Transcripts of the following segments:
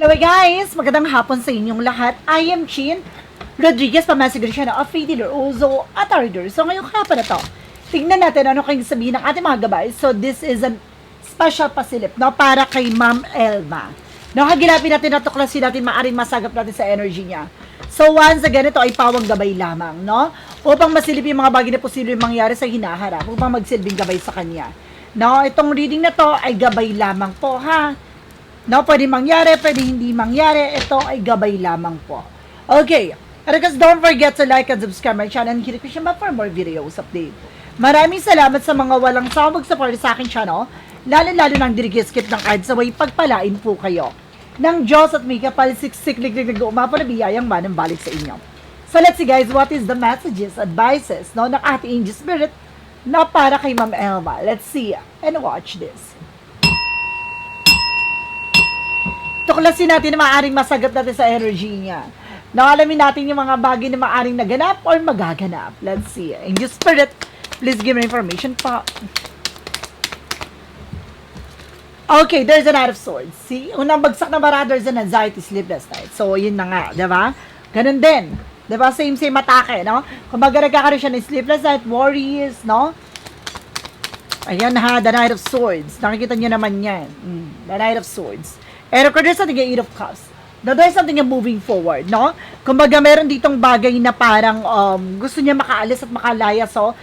Anyway guys, magandang hapon sa inyong lahat. I am Chin Rodriguez, pamasigurasyon of Free Dealer Uzo at Reader. So ngayong hapon na to, tignan natin ano kayong sabihin ng ating mga gabay. So this is a special pasilip, no, para kay Ma'am Elma. No, hagilapin natin, natuklasin natin, maaring masagap natin sa energy niya. So once again, ito ay pawang gabay lamang, no? Upang masilip yung mga bagay na posibleng mangyari sa hinaharap, upang magsilbing gabay sa kanya. No, itong reading na to ay gabay lamang po, ha? No, pwede mangyari, pwede hindi mangyari. Ito ay gabay lamang po. Okay. And guys, don't forget to like and subscribe my channel and hit the bell for more videos update. Maraming salamat sa mga walang sawag support sa aking channel. Lalo-lalo nang dirigis-skip ng ads away, pagpalain po kayo ng Diyos at may kapal-siksik-lig-lig umapo na biyayang manang balik sa inyo. So let's see guys, what is the messages, advices, no, ng ating angel spirit na para kay Ma'am Elma. Let's see and watch this. Tuklasin natin na maaaring masagot natin sa energy niya. Nakalamin natin yung mga bagay na maaaring naganap or magaganap. Let's see. Angel Spirit, please give me information pa. Okay, there's an Knight of Swords. See, unang bagsak na bara, there's an anxiety, sleepless night. So, yun na nga, diba? Ganun din. Diba? Same atake, no? Kung baga nagkakaroon siya ng sleepless night, worries, no? Ayan ha, the Knight of Swords. Nakikita nyo naman yan. The Knight of Swords. And there's something yung Eight of Cups. Now, there's something yung moving forward, no? Kumbaga, meron ditong bagay na parang gusto niya makaalis at makalaya sa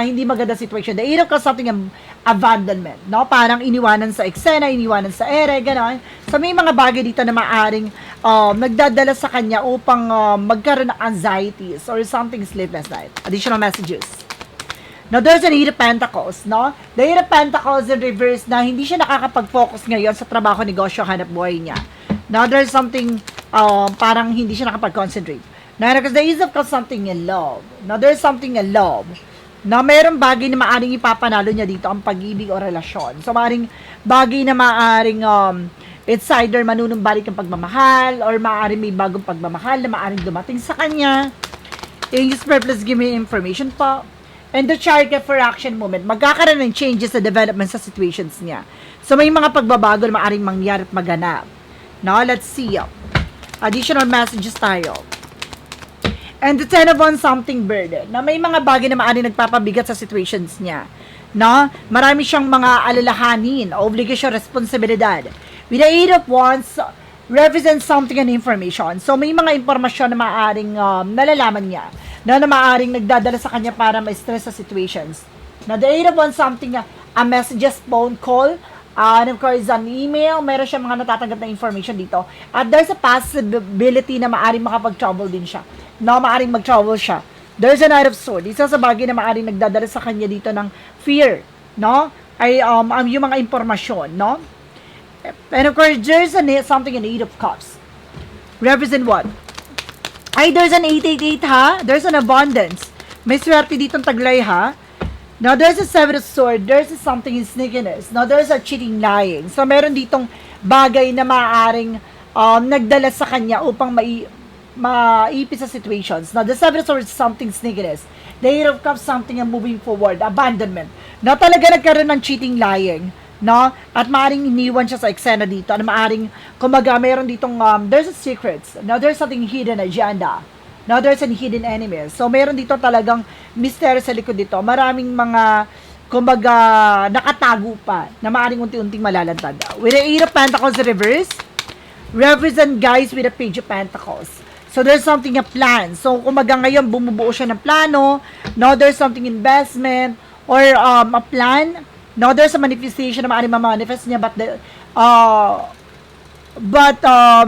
hindi maganda situation. The Eight of Cups, something yung abandonment, no? Parang iniwanan sa eksena, iniwanan sa ere, gano'n. So, may mga bagay dito na maaring nagdadala sa kanya upang magkaroon ng anxieties or something sleepless night. Additional messages. Now, there's an Eight of Pentacles, no? The Eight of Pentacles in reverse na hindi siya nakakapag-focus ngayon sa trabaho, negosyo, hanap buhay niya. Now, there's something, parang hindi siya nakapag-concentrate. Now, because the Ace of Cups, something in love. Now, there's something in love. Now, mayroong bagay na maaring ipapanalo niya dito ang pag-ibig o relasyon. So, maaring bagay na maaring, it's either manunumbalik ang pagmamahal or maaring may bagong pagmamahal na maaring dumating sa kanya. Angel Spirit, please give me information pa. And the Chariot for action moment, magkakaroon ng changes sa development sa situations niya. So, may mga pagbabago na maaring mangyari at maganap. Now, let's see. Additional messages tayo. And the Ten of Wands, something burden. Na may mga bagay na maaring nagpapabigat sa situations niya. No? Marami siyang mga alalahanin, obligation, responsibilidad. With the Eight of Wands, represents something and information. So, may mga informasyon na maaring nalalaman niya. Na maaring nagdadala sa kanya para ma-stress sa situations. Now, the Eight of Wands, something, a messages, phone call, and of course, an email, meron siya mga natatanggap na information dito. At there's a possibility na maaring makapag-trouble din siya. No, maaring mag-trouble siya. There's a Knight of Swords. Isa sa bagay na maaring nagdadala sa kanya dito ng fear, no? Ay, yung mga impormasyon, no? And of course, there's something in the Eight of Cups. Represent what? Ay, there's an 888, ha? There's an abundance. May swerte ditong taglay, ha? Now, there's a Seven of Swords. There's something in sneakiness. Now, there's a cheating, lying. So, meron ditong bagay na maaaring nagdala sa kanya upang maipit sa situations. Now, the Seven of Swords is something sneakiness. The Eight of Cups, something moving forward. Abandonment. Now, talaga nagkaroon ng cheating, lying. No? At maaaring iniwan siya sa eksena dito. At maaaring, kumaga, meron ditong, there's a secrets. Now, there's something hidden agenda. Now, there's a hidden enemy. So, meron dito talagang mystery sa likod dito. Maraming mga, kumbaga, nakatago pa na maaaring unti-unting malalantad. With the Eight of Pentacles reverse, represent guys with the Page of Pentacles. So, there's something a plan. So, kumbaga ngayon, bumubuo siya ng plano. Now, there's something investment or a plan. Now, there's a manifestation na maaaring ma-manifest niya but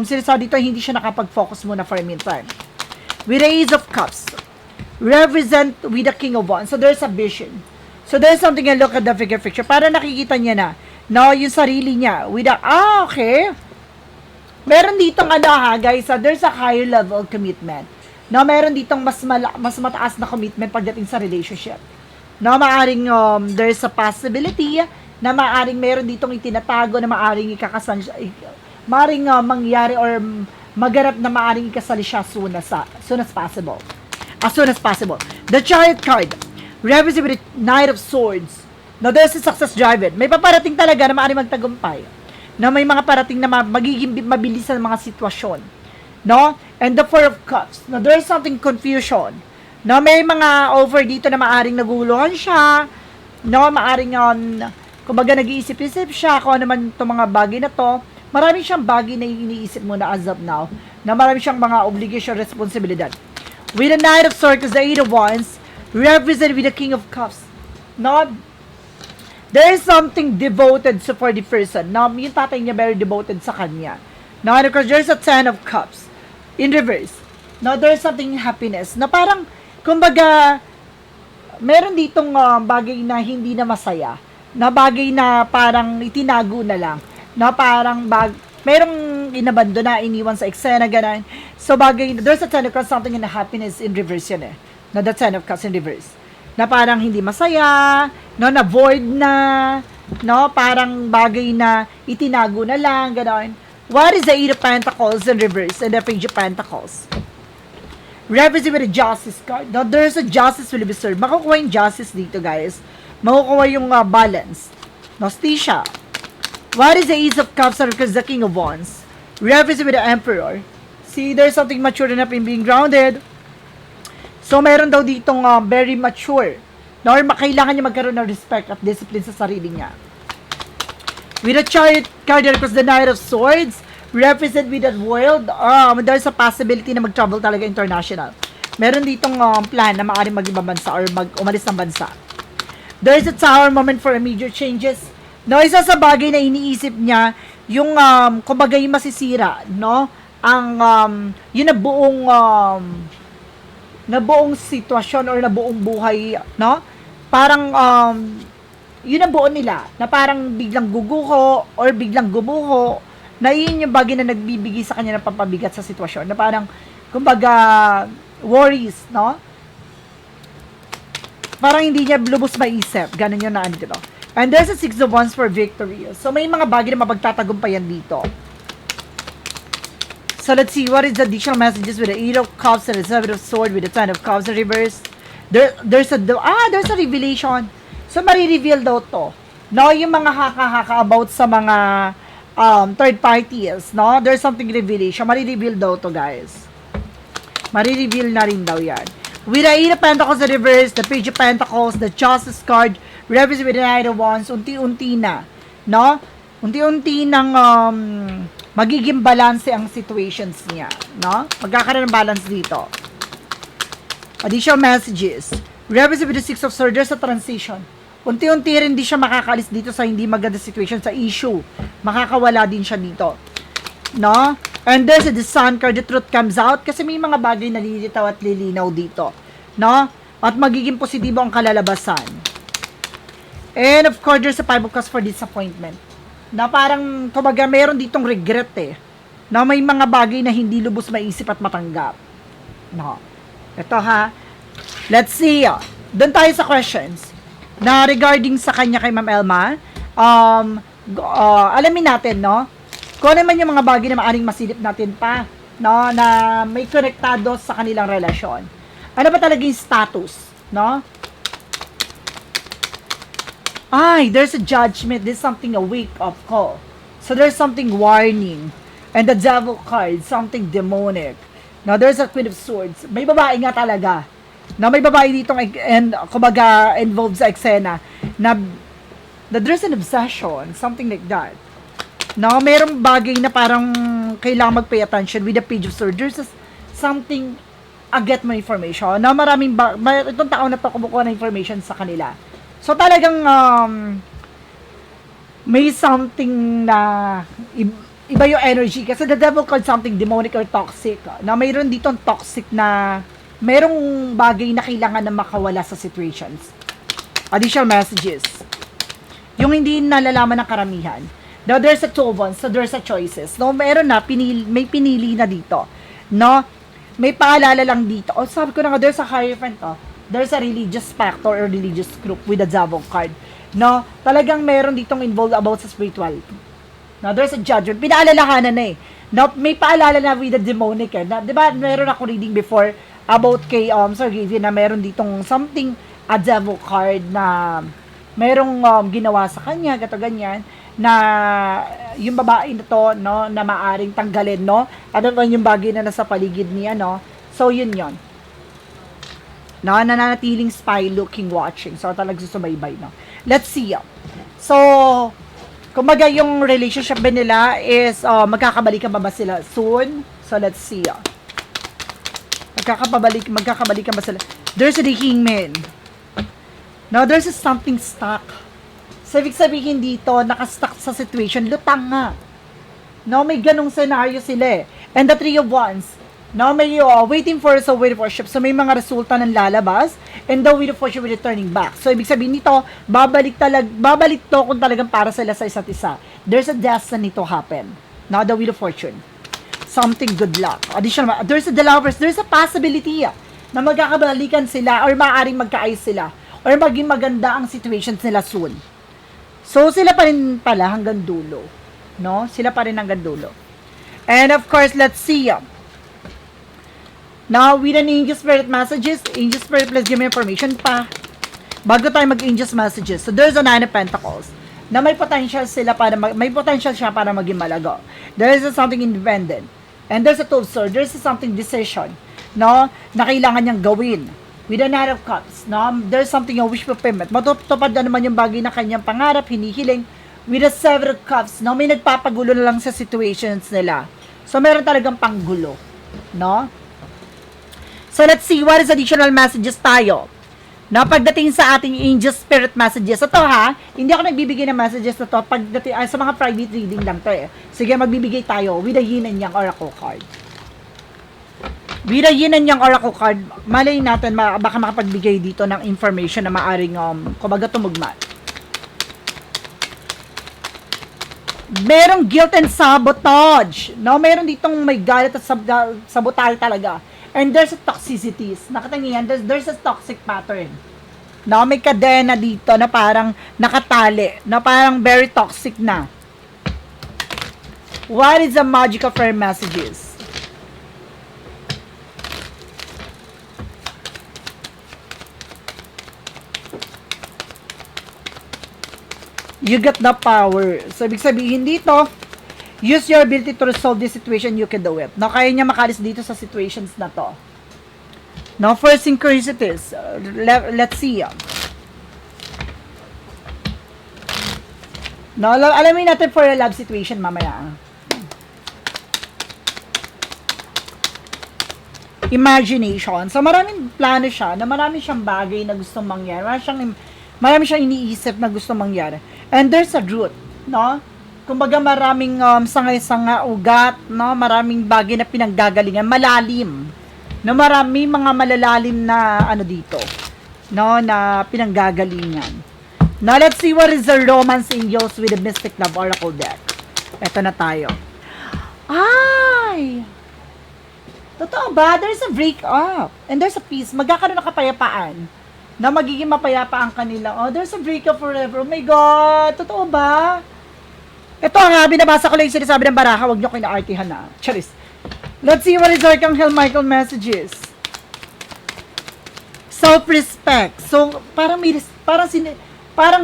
sinasabi dito, hindi siya nakapag-focus muna for a meantime. With the Ace of Cups, represent with the King of Wands. So, there's a vision. So, there's something I look at the figure picture. Para nakikita niya na, no, yung sarili niya. With the, okay. Meron ditong guys, there's a higher level commitment. No, meron ditong mas mataas na commitment pagdating sa relationship. No, maaring there's a possibility na maaring meron ditong itinatago na maaring ikakasal, maaring mangyari or maganap na maaring ikasali siya as soon as possible. As soon as possible. The Chariot card, represents with the Knight of Swords. Now, there's a success driven. May paparating talaga na maaring magtagumpay. na may mga parating na magiging mabilis na mga sitwasyon, no? And the Four of Cups, na there's something confusion, no? May mga over dito na maaring naguluhan siya, no? Maaring kumbaga nag-iisip-isip siya kung ano man itong mga bagay na to. Marami siyang bagay na iniisip mo na as of now, na marami siyang mga obligation, responsibilidad. With the Knight of Swords, the Eight of Wands, represented with the King of Cups, no? There is something devoted for the person. Now, yung tatay niya very devoted sa kanya. Now, because there's a Ten of Cups in reverse. Now, there's something happiness. Na parang, kumbaga, meron ditong bagay na hindi na masaya. Na bagay na parang itinago na lang. Na parang merong inabando na, iniwan sa eksena, gano'n. So, bagay, there's a Ten of Cups, something in the happiness in reverse yun eh. Na the Ten of Cups in reverse. Na parang hindi masaya, no, na void na, no, parang bagay na itinago na lang, gano'n. What is the Eight of Pentacles in reverse and the Page of Pentacles? Represent with the Justice card. Now, there's a Justice will be served. Makukuha yung Justice dito, guys. Makukuha yung balance. Nostalgia. What is the Ace of Cups because the King of Wands? Represent with the Emperor. See, there's something mature enough in being grounded. So, meron daw ditong very mature. No, or kailangan niya magkaroon ng respect at discipline sa sarili niya. With the Chariot card because the Knight of Swords, represent with that world, there's a possibility na mag-travel talaga international. Meron ditong plan na maaaring mag-ibang bansa or umalis ng bansa. There's a Tower moment for immediate changes. No, isa sa bagay na iniisip niya, yung, kumbaga yung masisira, no? Ang, yun na buong sitwasyon or na buong buhay, no? Parang, yun ang buo nila, na parang biglang guguho or biglang gumuho, na yun yung bagay na nagbibigay sa kanya ng pampabigat sa sitwasyon, na parang, kumbaga, worries, no? Parang hindi niya lubos maisip, ganun yun na dito. And there's a Six of Wands for victory. So, may mga bagay na mapagtatagumpayan dito. So, let's see, what is the additional messages with the Eight of Cups and the Seven of Swords with the Ten of Cups in reverse? There's a revelation. So, marireveal daw to. No, yung mga haka-haka about sa mga third parties, no? There's something revelation. Marireveal daw to, guys. Marireveal na rin daw yan. With the Eight of Pentacles in reverse, the Page of Pentacles, the Justice card, reverse with the Knight of Wands, unti-unti na, no? Unti-unti nang magiging balance ang situations niya, no? Magkakaroon ng balance dito. Additional messages. Reverse with the Six of Swords, there's a transition. Unti-unti rin di siya makakalis dito sa hindi maganda situation, sa issue. Makakawala din siya dito. No? And there's the Sun card, the truth comes out kasi may mga bagay na lilitaw at lilinaw dito. No? At magiging positibo ang kalalabasan. And of course, there's a Five of Cups for disappointment. Na parang, kumbaga, meron ditong regret eh. Na may mga bagay na hindi lubos maisip at matanggap. No? Ito ha. Let's see. Doon tayo sa questions. Na regarding sa kanya kay Ma'am Elma, alamin natin, no? Kung ano man yung mga bagay na maaring masilip natin pa, no? Na may konektado sa kanilang relasyon. Ano ba talaga yung status, no? Ay, there's a judgment. There's something, a wake-up call. So, there's something warning. And the Devil card, something demonic. Now, there's a Queen of Swords. May babae nga talaga. Na may babae dito, kumbaga, involved sa eksena. Na there's an obsession. Something like that. Now, merong bagay na parang kailangan mag-pay attention with the Page of Swords. There's something, get mo information. Na maraming, itong tao na to kumukuha na information sa kanila. So, talagang, may something na, iba yung energy. Kasi the Devil called something demonic or toxic. Na mayroon ditong toxic na, merong bagay na kailangan na makawala sa situations. Additional messages. Yung hindi nalalaman ng karamihan. Now, there's a Two of Wands, so there's a choices. No, meron na, may pinili na dito. No, may paalala lang dito. O, sabi ko na nga, there's a Hierophant, there's a religious factor or religious group with the Devil card. No, talagang meron ditong involved about sa spirituality. Now, there's a judgment. Pinaalalahanan na eh. Now, may paalala na with the demonic eh. Na, diba, meron ako reading before about kay Sir Gavian na meron ditong something, a Devil card na merong ginawa sa kanya, gato ganyan, na yung babae na to, no, na maaring tanggalin, no? Ano ba yung bagay na nasa paligid niya, no? So, yun yon. No, nananatiling spy looking, watching. So, talagang susubaybay, no? Let's see, So, kumbaga yung relationship ba nila is, magkakabalikan ba sila soon? So, let's see, magkakabalikan ba sila? There's a hangman. No, there's something stuck. So, ibig sabihin dito, nakastuck sa situation, lutang nga. No, may ganong scenario sila eh. And the Three of Wands, no, may waiting for a Wheel of Fortune. So, may mga resulta ng lalabas, and the Wheel of Fortune will returning back. So, ibig sabihin nito, babalik to kung talagang para sila sa isa't isa. There's a destiny to happen. Now, the Wheel of Fortune. Something good luck. Additional, there's a Lovers, there's a possibility na magkakabalikan sila or maaaring magkaayos sila or maging maganda ang situations nila soon. So, sila pa rin pala hanggang dulo. No? Sila pa rin hanggang dulo. And of course, let's see. Now, with an Angel Spirit messages, Angel Spirit, please give me information pa. Bago tayo mag-Angel messages. So, there's a Nine of Pentacles na may potential siya para maging malago. There is something independent. And there's a Two of Swords. There's something decision, no, na kailangan niyang gawin. With a Knight of Cups, no, there's something a wish fulfillment. Matutupad na naman yung bagay na kanyang pangarap, hinihiling. With a Seven of Cups, no, may nagpapagulo na lang sa situations nila. So, meron talagang panggulo, no? So, let's see, what is additional messages tayo? No, pagdating sa ating Angel Spirit messages, ito ha, hindi ako nagbibigay ng messages na to, pagdating, sa mga private reading lang to eh. Sige, magbibigay tayo with a Yin and Yang Oracle card. With a Yin and Yang Oracle card, malay natin, baka makapagbigay dito ng information na maaring, kumbaga tumugma. Merong guilt and sabotage. No, meron ditong may galit at sabotage talaga. And there's a toxicities. Nakatangihan, there's a toxic pattern. No, may kadena dito na parang nakatali, na parang very toxic na. What is the magic of her messages? You get the power. So, ibig sabihin dito, use your ability to resolve this situation, you can do it. No, kaya niya makalis dito sa situations na to. No, for synchronicities, let's see. No, alamin natin for a love situation mamaya. Imagination. So, maraming plano siya, na marami siyang bagay na gustong mangyari. Marami siyang iniisip na gustong mangyari. And there's a root, no? Kumbaga maraming sangay-sanga, ugat, no? Maraming bagay na pinanggagalingan, malalim. No, marami mga malalalim na ano dito, no, na pinanggagalingan. Now, let's see what is the Romance Angels with the Mystic Love Oracle deck. Ito na tayo. Ay! Totoo ba? There's a break-up. And there's a peace. Magkakaroon ng kapayapaan. Na magiging mapayapa ang kanila. Oh, there's a break-up forever. Oh my God! Totoo ba? Ito nga, binabasa ko lang yung sinasabi ng baraha. Huwag nyo kinaartihan na. Charis. Let's see what is Archangel Michael messages. Self-respect. So, parang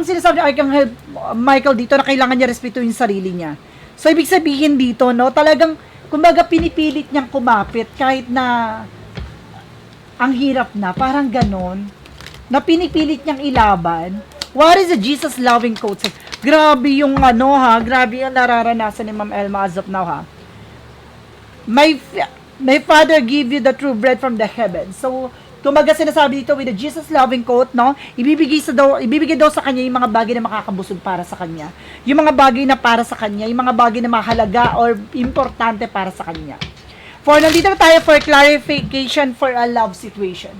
sinasabi ng Archangel Michael dito na kailangan niya respetuhin yung sarili niya. So, ibig sabihin dito, no, talagang, kumbaga, pinipilit niyang kumapit kahit na ang hirap na. Parang ganon. Na pinipilit niyang ilaban. What is the Jesus loving quote? Grabe yung grabe yung nararanasan ni Ma'am Elma as of now, ha. My Father give you the true bread from the heavens. So, kumbaga sinasabi dito with the Jesus loving quote, no? Ibibigay daw sa kanya yung mga bagay na makakabusog para sa kanya. Yung mga bagay na para sa kanya, yung mga bagay na mahalaga or importante para sa kanya. Nandito na tayo for clarification for a love situation.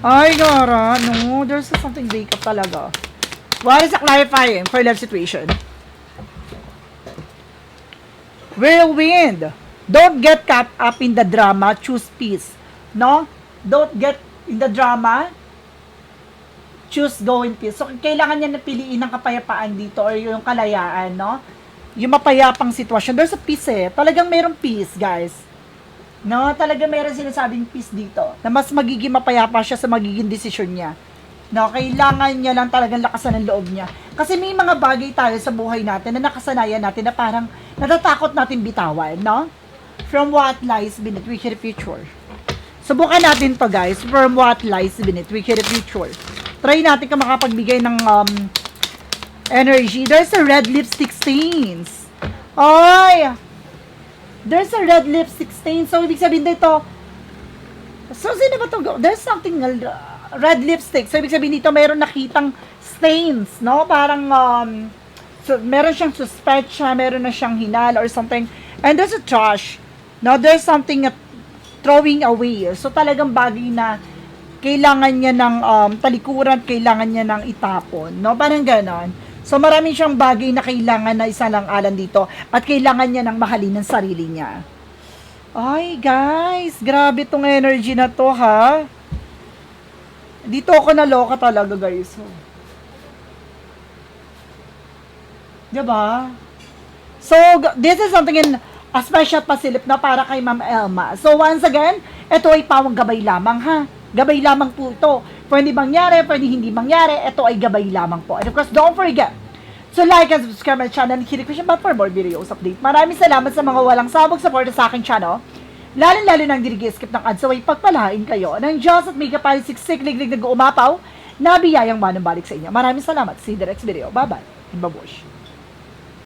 Ay, gara, no, there's something break up talaga. What is a clarifying for love situation? Whirlwind. Don't get caught up in the drama, choose peace. No? Don't get in the drama, choose go in peace. So, kailangan niya napiliin ng kapayapaan dito or yung kalayaan, no? Yung mapayapang sitwasyon. There's a peace eh. Talagang mayroong peace, guys. No, talaga meron sinasabing peace dito. Na mas magiging mapayapa siya sa magiging desisyon niya. No, kailangan niya lang talagang lakasan ng loob niya. Kasi may mga bagay tayo sa buhay natin na nakasanayan natin na parang natatakot natin bitawan, no? From what lies beneath, we hear the future. Subukan natin to, guys. From what lies beneath, we hear the future. Try natin kung makapagbigay ng energy. There's a red lipstick stains. Ay! There's a red lipstick stain. So, ibig sabihin dito, so, sino ba to? There's something red lipstick. So, ibig sabihin dito, mayroon nakitang stains, no? Parang, so, meron siyang suspecha, meron na siyang hinala or something. And there's a trash. No, there's something throwing away. So, talagang bagay na kailangan niya ng talikuran, kailangan niya ng itapon. No? Parang ganon. So, marami siyang bagay na kailangan na isalang-alan dito at kailangan niya ng mahalin ng sarili niya. Ay, guys, grabe tong energy na to, ha? Dito ako naloka talaga, guys. Diba? So, this is something in a special pasilip na para kay Ma'am Elma. So, once again, ito ay pawang gabay lamang, ha? Gabay lamang po ito. Pwede mangyari, pwede hindi mangyari, ito ay gabay lamang po. And of course, don't forget to like and subscribe my channel and hit the notification bell for more videos update. Maraming salamat sa mga walang sabog support sa aking channel. Lalo-lalo nang dirigi-skip ng ads, so ay pagpalain kayo ng Diyos at may kapal siksik liglig nag-uumapaw na biyayang manumbalik sa inyo. Maraming salamat. See you in the next video. Bye-bye. And babush.